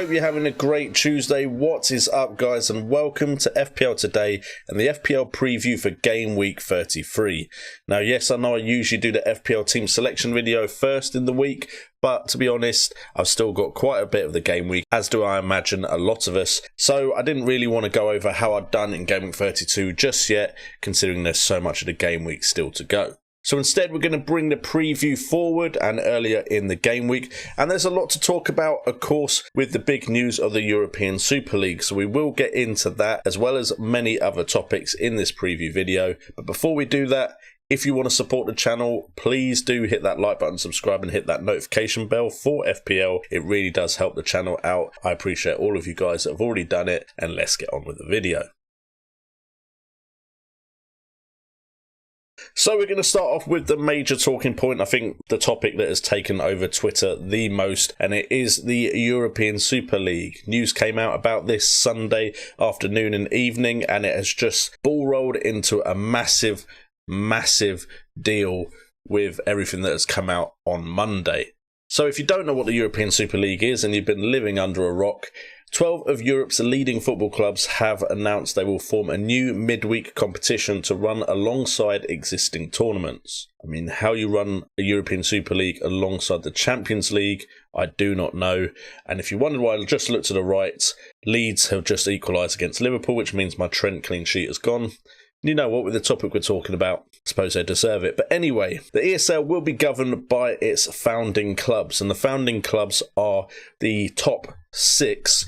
hope you're having a great Tuesday. What is up, guys, and welcome to FPL Today and the FPL preview for Game Week 33. Now, yes, I know I usually do the FPL team selection video first in the week, but to be honest, I've still got quite a bit of the game week, as do I imagine a lot of us. So I didn't really want to go over how I'd done in Game Week 32 just yet, considering there's so much of the game week still to go. So instead, we're going to bring the preview forward and earlier in the game week. And there's a lot to talk about, of course, with the big news of the European Super League. So we will get into that, as well as many other topics in this preview video. But before we do that, if you want to support the channel, please do hit that like button, subscribe, and hit that notification bell for FPL. It really does help the channel out. I appreciate all of you guys that have already done it. And let's get on with the video. So we're going to start off with the major talking point, I think the topic that has taken over Twitter the most, and it is the European Super League. News came out about this Sunday afternoon and evening, and it has just ball rolled into a massive deal with everything that has come out on Monday. So if you don't know what the European Super League is and you've been living under a rock, 12 of Europe's leading football clubs have announced they will form a new midweek competition to run alongside existing tournaments. I mean, how you run a European Super League alongside the Champions League, I do not know. And if you wondered why I just looked to the right, Leeds have just equalised against Liverpool, which means my Trent clean sheet is gone. You know what, with the topic we're talking about, I suppose they deserve it. But anyway, the ESL will be governed by its founding clubs, and the founding clubs are the top 6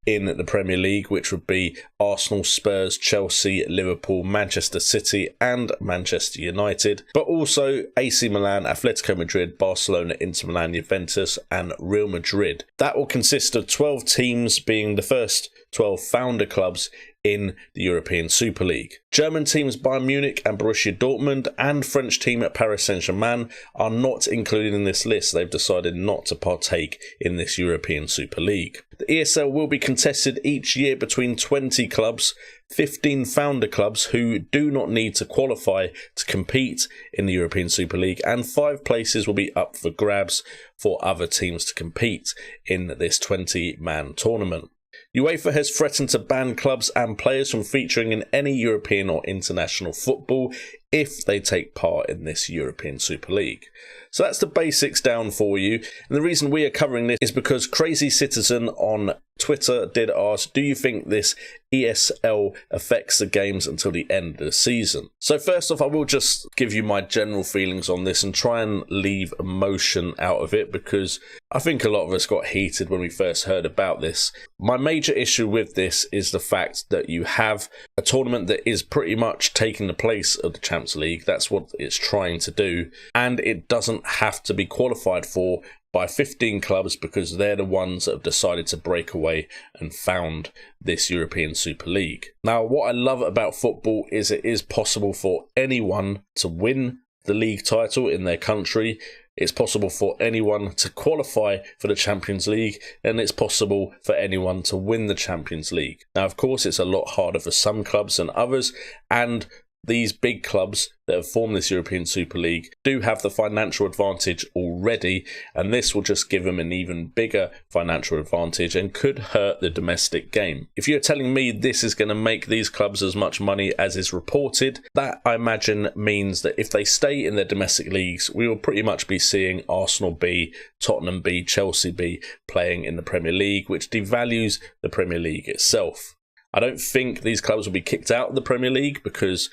in the Premier League, which would be Arsenal, Spurs, Chelsea, Liverpool, Manchester City and Manchester United, but also AC Milan, Atletico Madrid, Barcelona, Inter Milan, Juventus and Real Madrid. That will consist of 12 teams, being the first 12 founder clubs in the European Super League. German teams Bayern Munich and Borussia Dortmund and French team at Paris Saint-Germain are not included in this list. They've decided not to partake in this European Super League. The ESL will be contested each year between 20 clubs, 15 founder clubs who do not need to qualify to compete in the European Super League, and 5 places will be up for grabs for other teams to compete in this 20-man tournament. UEFA has threatened to ban clubs and players from featuring in any European or international football if they take part in this European Super League. So that's the basics down for you. And the reason we are covering this is because Crazy Citizen on Twitter did ask, do you think this ESL affects the games until the end of the season? So first off, I will just give you my general feelings on this and try and leave emotion out of it, because I think a lot of us got heated when we first heard about this. My major issue with this is the fact that you have a tournament that is pretty much taking the place of the Champions League. That's what it's trying to do, and it doesn't have to be qualified for by 15 clubs because they're the ones that have decided to break away and found this European Super League. Now, what I love about football is it is possible for anyone to win the league title in their country. It's possible for anyone to qualify for the Champions League, and it's possible for anyone to win the Champions League. Now, of course, it's a lot harder for some clubs than others, and these big clubs that have formed this European Super League do have the financial advantage already, and this will just give them an even bigger financial advantage and could hurt the domestic game. If you're telling me this is going to make these clubs as much money as is reported, that I imagine means that if they stay in their domestic leagues, we will pretty much be seeing Arsenal B, Tottenham B, Chelsea B playing in the Premier League, which devalues the Premier League itself. I don't think these clubs will be kicked out of the Premier League, because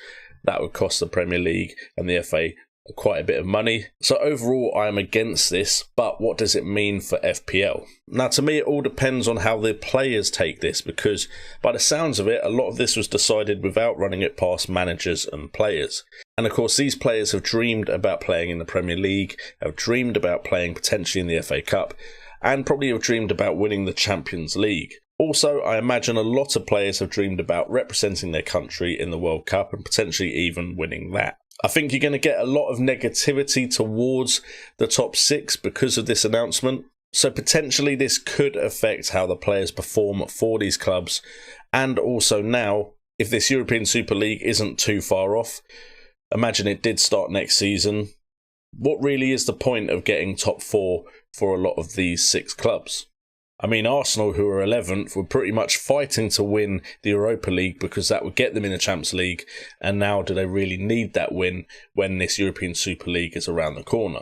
that would cost the Premier League and the FA quite a bit of money. So overall, I am against this, but what does it mean for FPL? Now, to me, it all depends on how the players take this, because by the sounds of it, a lot of this was decided without running it past managers and players. And of course, these players have dreamed about playing in the Premier League, have dreamed about playing potentially in the FA Cup, and probably have dreamed about winning the Champions League. Also, I imagine a lot of players have dreamed about representing their country in the World Cup and potentially even winning that. I think you're going to get a lot of negativity towards the top 6 because of this announcement. So potentially this could affect how the players perform for these clubs. And also now, if this European Super League isn't too far off, imagine it did start next season. What really is the point of getting top 4 for a lot of these 6 clubs? I mean, Arsenal, who are 11th, were pretty much fighting to win the Europa League because that would get them in the Champions League. And now do they really need that win when this European Super League is around the corner?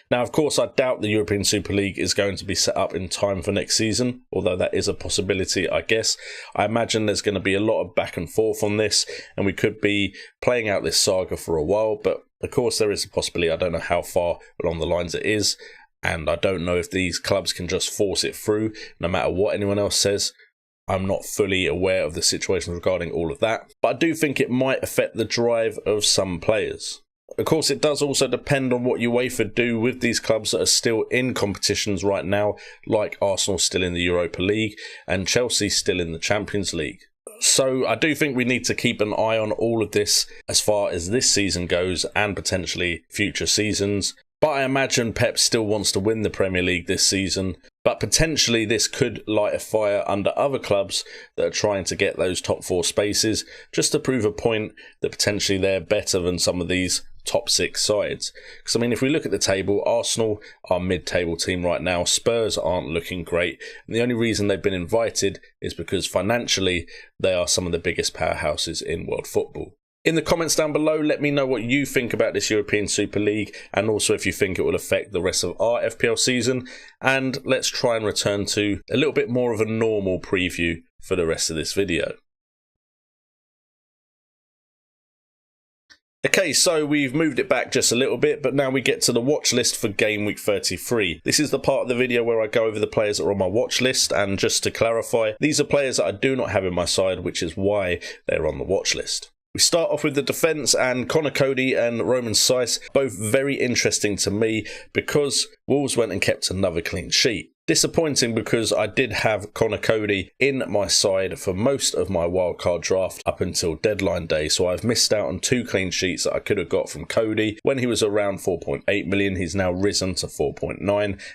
Now, of course, I doubt the European Super League is going to be set up in time for next season, although that is a possibility, I guess. I imagine there's going to be a lot of back and forth on this, and we could be playing out this saga for a while, but of course there is a possibility. I don't know how far along the lines it is, and I don't know if these clubs can just force it through, no matter what anyone else says. I'm not fully aware of the situation regarding all of that, but I do think it might affect the drive of some players. Of course, it does also depend on what UEFA do with these clubs that are still in competitions right now, like Arsenal still in the Europa League and Chelsea still in the Champions League. So I do think we need to keep an eye on all of this as far as this season goes and potentially future seasons. But I imagine Pep still wants to win the Premier League this season. But potentially this could light a fire under other clubs that are trying to get those top 4 spaces, just to prove a point that potentially they're better than some of these top 6 sides. Because, I mean, if we look at the table, Arsenal are mid-table team right now. Spurs aren't looking great. And the only reason they've been invited is because financially they are some of the biggest powerhouses in world football. In the comments down below, let me know what you think about this European Super League, and also if you think it will affect the rest of our FPL season. And let's try and return to a little bit more of a normal preview for the rest of this video. Okay, so we've moved it back just a little bit, but now we get to the watch list for Game Week 33. This is the part of the video where I go over the players that are on my watch list, and just to clarify, these are players that I do not have in my side, which is why they're on the watch list. We start off with the defence, and Connor Cody and Roman Saiss, both very interesting to me because Wolves went and kept another clean sheet. Disappointing because I did have Connor Cody in my side for most of my wildcard draft up until deadline day, so I've missed out on 2 clean sheets that I could have got from Cody. When he was around 4.8 million, he's now risen to 4.9,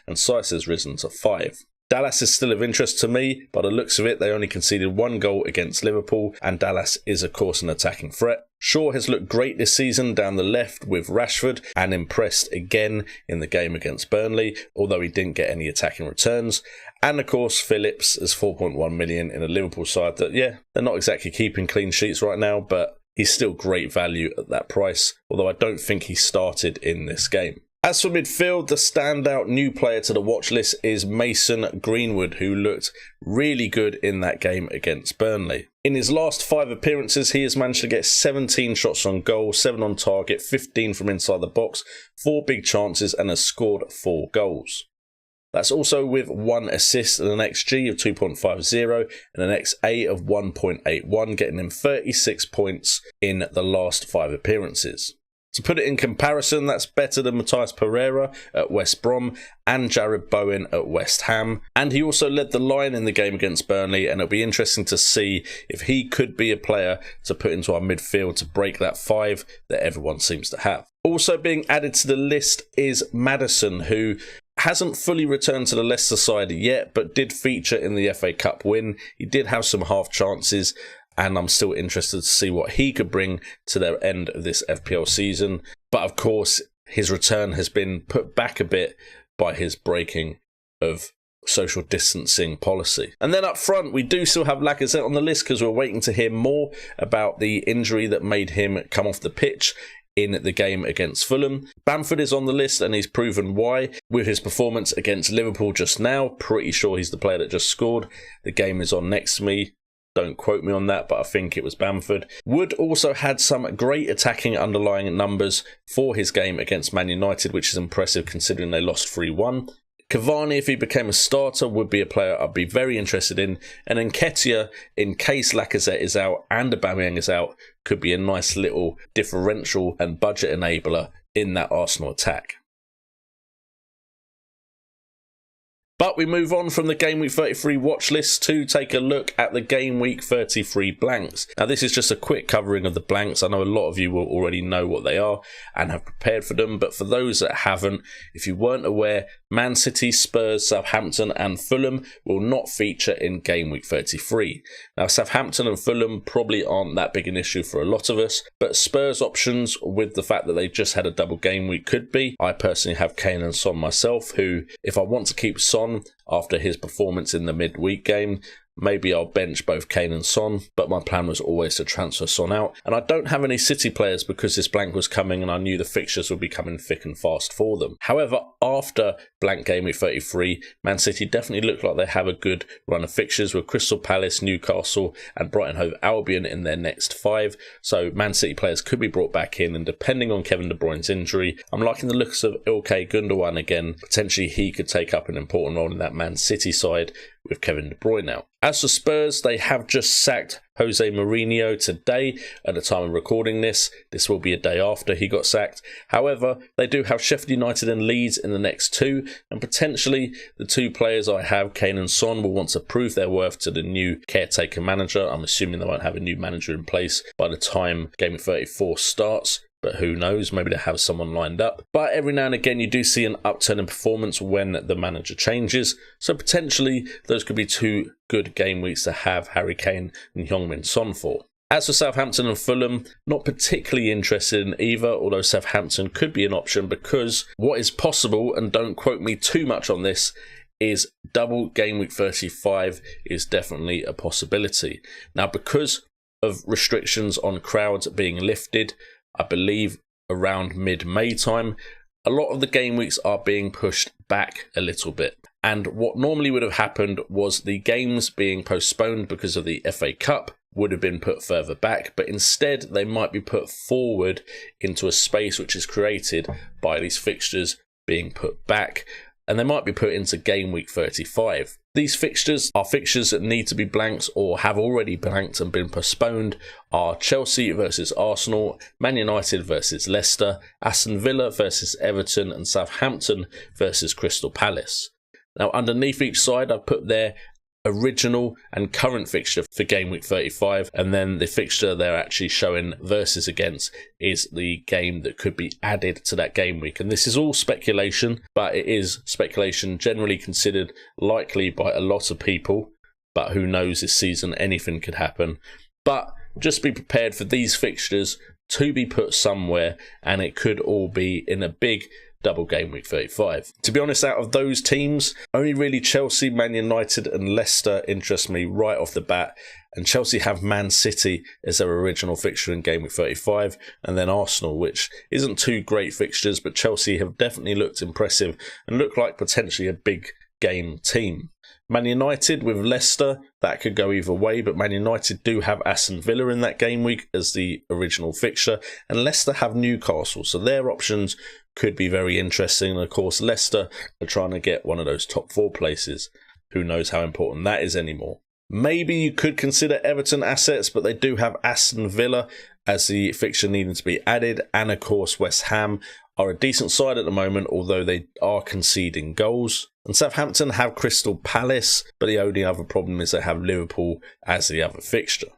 and Saiss has risen to 5. Dallas is still of interest to me. By the looks of it, they only conceded 1 goal against Liverpool, and Dallas is of course an attacking threat. Shaw has looked great this season down the left with Rashford and impressed again in the game against Burnley, although he didn't get any attacking returns. And of course Phillips is 4.1 million in a Liverpool side that, yeah, they're not exactly keeping clean sheets right now, but he's still great value at that price, although I don't think he started in this game. As for midfield, the standout new player to the watch list is Mason Greenwood, who looked really good in that game against Burnley. In his last 5 appearances, he has managed to get 17 shots on goal, 7 on target, 15 from inside the box, 4 big chances, and has scored 4 goals. That's also with 1 assist and an XG of 2.50 and an XA of 1.81, getting him 36 points in the last 5 appearances. To put it in comparison, that's better than Matthias Pereira at West Brom and Jared Bowen at West Ham. And he also led the line in the game against Burnley, and it'll be interesting to see if he could be a player to put into our midfield to break that 5 that everyone seems to have. Also being added to the list is Maddison, who hasn't fully returned to the Leicester side yet, but did feature in the FA Cup win. He did have some half chances, and I'm still interested to see what he could bring to the end of this FPL season. But of course, his return has been put back a bit by his breaking of social distancing policy. And then up front, we do still have Lacazette on the list because we're waiting to hear more about the injury that made him come off the pitch in the game against Fulham. Bamford is on the list, and he's proven why with his performance against Liverpool just now. Pretty sure he's the player that just scored. The game is on next to me. Don't quote me on that, but I think it was Bamford. Wood also had some great attacking underlying numbers for his game against Man United, which is impressive considering they lost 3-1. Cavani, if he became a starter, would be a player I'd be very interested in. And Nketiah, in case Lacazette is out and Aubameyang is out, could be a nice little differential and budget enabler in that Arsenal attack. But we move on from the Game Week 33 watch list to take a look at the Game Week 33 blanks. Now, this is just a quick covering of the blanks. I know a lot of you will already know what they are and have prepared for them. But for those that haven't, if you weren't aware, Man City, Spurs, Southampton and Fulham will not feature in Game Week 33. Now, Southampton and Fulham probably aren't that big an issue for a lot of us, but Spurs options, with the fact that they just had a double game week, could be. I personally have Kane and Son myself, who, if I want to keep Son, Son after his performance in the midweek game. Maybe I'll bench both Kane and Son, but my plan was always to transfer Son out. And I don't have any City players because this blank was coming and I knew the fixtures would be coming thick and fast for them. However, after blank game week 33, Man City definitely look like they have a good run of fixtures with Crystal Palace, Newcastle and Brighton Hove Albion in their next 5. So Man City players could be brought back in, and depending on Kevin De Bruyne's injury, I'm liking the looks of Ilkay Gundogan again. Potentially he could take up an important role in that Man City side with Kevin De Bruyne out. As for Spurs, they have just sacked Jose Mourinho today at the time of recording this. This will be a day after he got sacked. However, they do have Sheffield United and Leeds in the next 2, and potentially the 2 players I have, Kane and Son, will want to prove their worth to the new caretaker manager. I'm assuming they won't have a new manager in place by the time Game 34 starts. But who knows, maybe they have someone lined up. But every now and again you do see an upturn in performance when the manager changes. So potentially those could be 2 good game weeks to have Harry Kane and Heung-min Son for. As for Southampton and Fulham, not particularly interested in either, although Southampton could be an option because what is possible, and don't quote me too much on this, is double game week 35 is definitely a possibility. Now, because of restrictions on crowds being lifted, I believe around mid-May time, a lot of the game weeks are being pushed back a little bit. And what normally would have happened was the games being postponed because of the FA Cup would have been put further back, but instead they might be put forward into a space which is created by these fixtures being put back, and they might be put into game week 35. These fixtures are fixtures that need to be blanked or have already blanked and been postponed are Chelsea versus Arsenal, Man United versus Leicester, Aston Villa versus Everton and Southampton versus Crystal Palace. Now underneath each side I've put their original and current fixture for game week 35, and then the fixture they're actually showing versus against is the game that could be added to that game week. And this is all speculation, but it is speculation generally considered likely by a lot of people, but who knows, this season anything could happen. But just be prepared for these fixtures to be put somewhere, and it could all be in a big double game week 35. To be honest, out of those teams, only really Chelsea, Man United and Leicester interest me right off the bat, and Chelsea have Man City as their original fixture in game week 35, and then Arsenal, which isn't 2 great fixtures, but Chelsea have definitely looked impressive and look like potentially a big game team. Man United with Leicester, that could go either way, but Man United do have Aston Villa in that game week as the original fixture, and Leicester have Newcastle, so their options could be very interesting. And of course, Leicester are trying to get one of those top 4 places. Who knows how important that is anymore. Maybe you could consider Everton assets, but they do have Aston Villa as the fixture needing to be added, and of course West Ham are a decent side at the moment, although they are conceding goals. And Southampton have Crystal Palace, but the only other problem is they have Liverpool as the other fixture.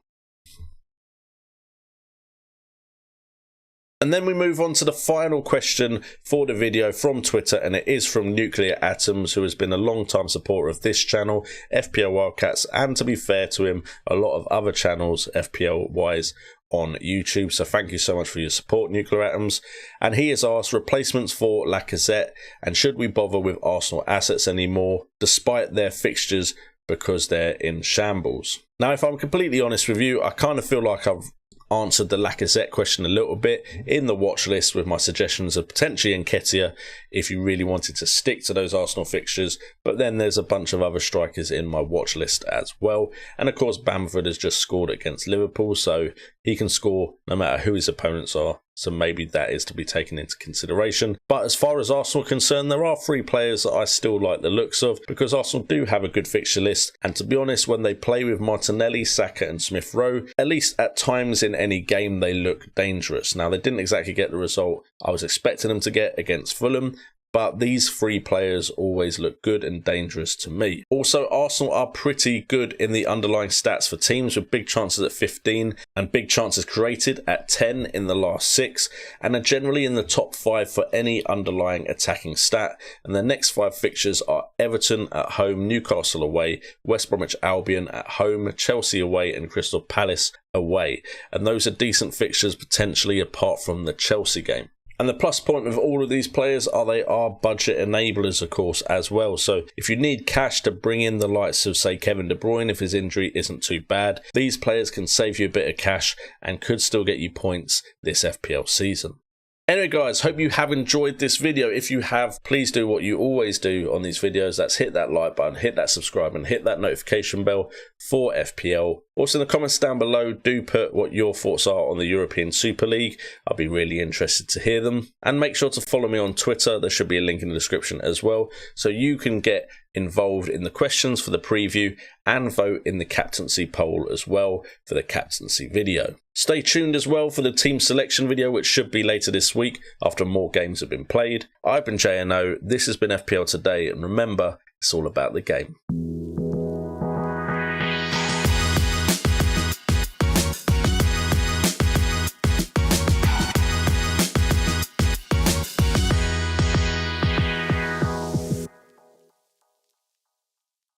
And then we move on to the final question for the video from Twitter, and it is from Nuclear Atoms, who has been a long-time supporter of this channel, FPL Wildcats, and to be fair to him, a lot of other channels FPL-wise on YouTube. So thank you so much for your support, Nuclear Atoms. And he has asked replacements for Lacazette, and should we bother with Arsenal assets anymore, despite their fixtures, because they're in shambles. Now, if I'm completely honest with you, I kind of feel like I've answered the Lacazette question a little bit in the watch list with my suggestions of potentially Nketiah if you really wanted to stick to those Arsenal fixtures, but then there's a bunch of other strikers in my watch list as well. And of course Bamford has just scored against Liverpool, so he can score no matter who his opponents are, so maybe that is to be taken into consideration. But as far as Arsenal are concerned, there are 3 players that I still like the looks of, because Arsenal do have a good fixture list, and to be honest, when they play with Martinelli, Saka and Smith Rowe, at least at times in any game they look dangerous. Now, they didn't exactly get the result I was expecting them to get against Fulham, but these 3 players always look good and dangerous to me. Also, Arsenal are pretty good in the underlying stats for teams, with big chances at 15 and big chances created at 10 in the last 6, and are generally in the top 5 for any underlying attacking stat. And their next 5 fixtures are Everton at home, Newcastle away, West Bromwich Albion at home, Chelsea away and Crystal Palace away. And those are decent fixtures potentially apart from the Chelsea game. And the plus point of all of these players are they are budget enablers, of course, as well. So if you need cash to bring in the likes of, say, Kevin De Bruyne, if his injury isn't too bad, these players can save you a bit of cash and could still get you points this FPL season. Anyway guys, hope you have enjoyed this video. If you have, please do what you always do on these videos. That's hit that like button, hit that subscribe and hit that notification bell for FPL. Also in the comments down below, do put what your thoughts are on the European Super League. I'll be really interested to hear them. And make sure to follow me on Twitter. There should be a link in the description as well, so you can get involved in the questions for the preview and vote in the captaincy poll as well for the captaincy video. Stay tuned as well for the team selection video, which should be later this week after more games have been played. I've been JNO, this has been FPL Today, and remember, it's all about the game.